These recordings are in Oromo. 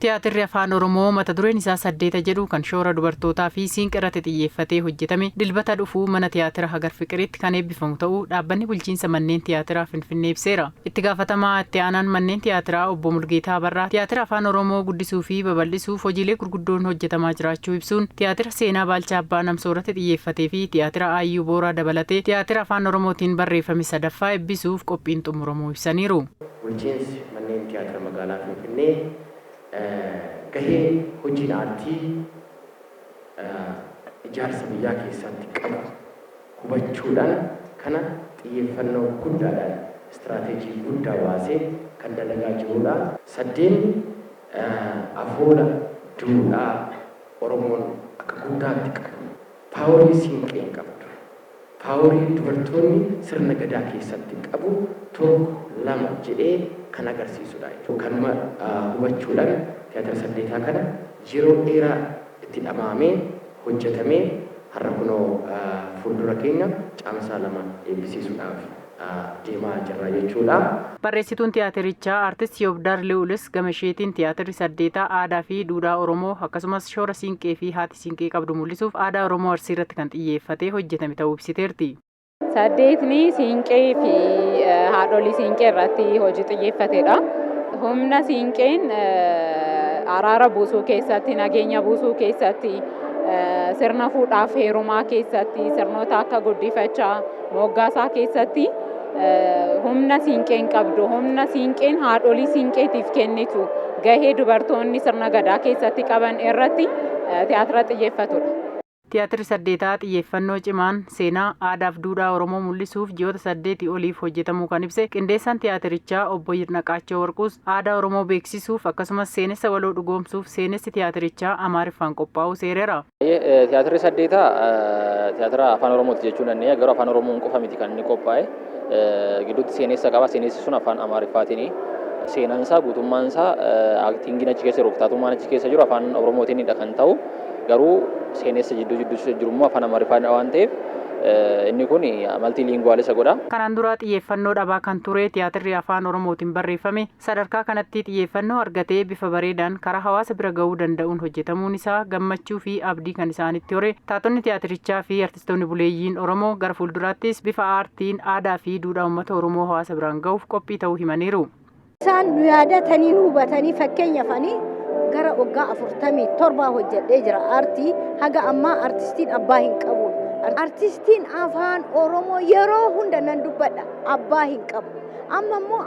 Tiyaatirri Afaan Oromoo mata dureen isaa 8 jedhu kan shoora dubartootaa fi siinqee irratti xiyyeeffatee hojjetame dilbata dhufuu mana tiyaatira Hagar Fiqiritti kan eebbifamu ta'uu dhaabbanni bulchiinsa manneen tiyaatiraa Finfinnee ibseera. Itti gaafatamaa itti aanaan manneen tiyaatiraa obbo Mulgeetaa Barraa tiyaatira Afaan Oromoo guddisuu fi babal'isuuf hojiilee gurguddoon hojjetamaa jiraachuu ibsuun tiyaatira seenaa Baalchaa Abbaa Namsoo irratti xiyyeeffatee fi tiyaatira Aayyuu Booraa dabalatee tiyaatira Afaan Oromootiin barreeffame 3ffaa eebbisuuf qophiin xumuramuu ibsaniiru. Bulchiinsi manneen tiyaatira magaalaa Finfinnee gahee hojiin aartii ijaarsa biyyaa keessatti qabu hubachuudhaan kana xiyyeeffannoo guddaadhaan istiraateejii guddaa baasee kan dalagaa jirudha. 8 afoola duudhaa Oromoon akka guddaatti qabu paaworii siinqeen qabdu paaworii dubartoonni sirna gadaa keessatti qabu tokko lama jedhee kan agarsiisudha. Kanuma hubachuudhaan tiyaatira 8 kana yeroo dheeraa itti dhamaamee hojjetamee har'a kunoo fuuldura keenya caamsaa 2 eebbisiisuudhaaf deemaa jirra jechuudha. Barreessituun tiyaatirichaa Artist Yobdaar Liwulis gama isheetiin tiyaatirri 8 aadaa fi duudhaa Oromoo akkasumas shoora siinqee fi haati siinqee qabdu mul'isuuf aadaa Oromoo Arsii irratti kan xiyyeeffatee hojjetame ta'uu ibsiteerti. 8 siinqee fi haadholii siinqee irratti hojii xiyyeeffatedha. Humna siinqeen araara buusuu keessatti, nageenya buusuu keessatti, sirna fuudhaaf heerumaa keessatti, sirnoota akka guddifachaa, moggaasaa keessatti humna siinqeen qabdu, humna siinqeen haadholii siinqeetiif kennitu gahee dubartoonni sirna gadaa keessatti qaban irratti tiyaatira xiyyeeffatudha. Tiyaatirri 8 xiyyeeffannoo cimaan seenaa aadaa fi duudhaa Oromoo mul'isuuf ji'oota 8 oliif hojjetamuu kan ibse qindeessaan tiyaatirichaa obbo Yirnaqaachoo Warquus aadaa Oromoo beeksisuuf akkasumas seenessa waloo dhugoomsuuf seenessi tiyaatirichaa Amaariffaan qophaa'uu seereera. Tiyaatirri 8 tiyaatira Afaan Oromooti jechuun dandeenya garuu Afaan Oromoon qofa miti kan inni qophaa'e gidduutti seenessa qaba. Seenessi sun Afaan Amaariffaatiin seenaan isaa guutummaan isaa aktiingiin achi keessa jiru kutaatummaan achi keessa jiru Afaan Oromootiinidha kan ta'u garuu seenessa jidduu jiru immoo Afaan Amaariffaan waan ta'eef inni kun maltiiliinguwaalisa godha. Kanaan dura xiyyeeffannoo dhabaa kan ture tiyaatirri Afaan Oromootiin barreeffame sadarkaa kanatti xiyyeeffannoo argatee bifa bareedaan karaa hawaasa bira ga'uu danda'uun hojjetamuun isaa gammachuu fi abdii kan isaanitti hore taatonni tiyaatirichaa fi artistoonni buleeyyiin Oromoo gara fuulduraattis bifa aartiin aadaa fi duudhaa uummata Oromoo hawaasa biraan ga'uuf qophii ta'uu himaniiru. Isaan nu yaadatanii nu hubatanii fakkeenyaafanii gara waggaa 47 hojjedhee jira aartii haga ammaa artistiin abbaa hin qabu. Artistiin Afaan Oromoo yeroo hunda nan dubbadha abbaa hin qabu. Amma immoo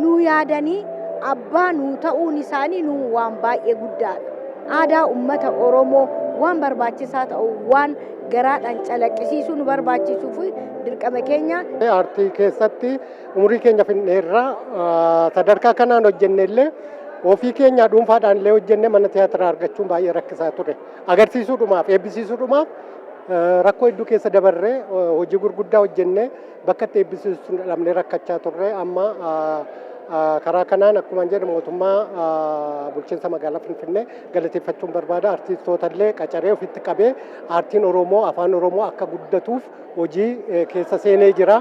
nu yaadanii abbaa nu ta'uun isaanii nu waan baay'ee guddaadha. Aadaa uummata Oromoo waan barbaachisaa ta'u waan garaadhaan calaqqisiisuu nu barbaachisuu fi dirqama keenya. Aartii keessatti umurii keenya finneerraa sadarkaa kanaan hojjennellee ofii keenya dhuunfaadhaan illee hojjenne mana tiyaatiraa argachuun baay'ee rakkisaa ture. Agarsiisuudhumaaf eebbisiisuudhumaaf rakkoo hedduu keessa dabarree hojii gurguddaa hojjennee bakka itti eebbisiisuun dhabnee rakkachaa turre. Amma karaa kanaan akkuma jedhu mootummaa bulchiinsa magaalaa Finfinnee galateeffachuun barbaada. Artistoota illee qacaree ofitti qabee aartiin Oromoo Afaan Oromoo akka guddatuuf hojii keessa seenee jira.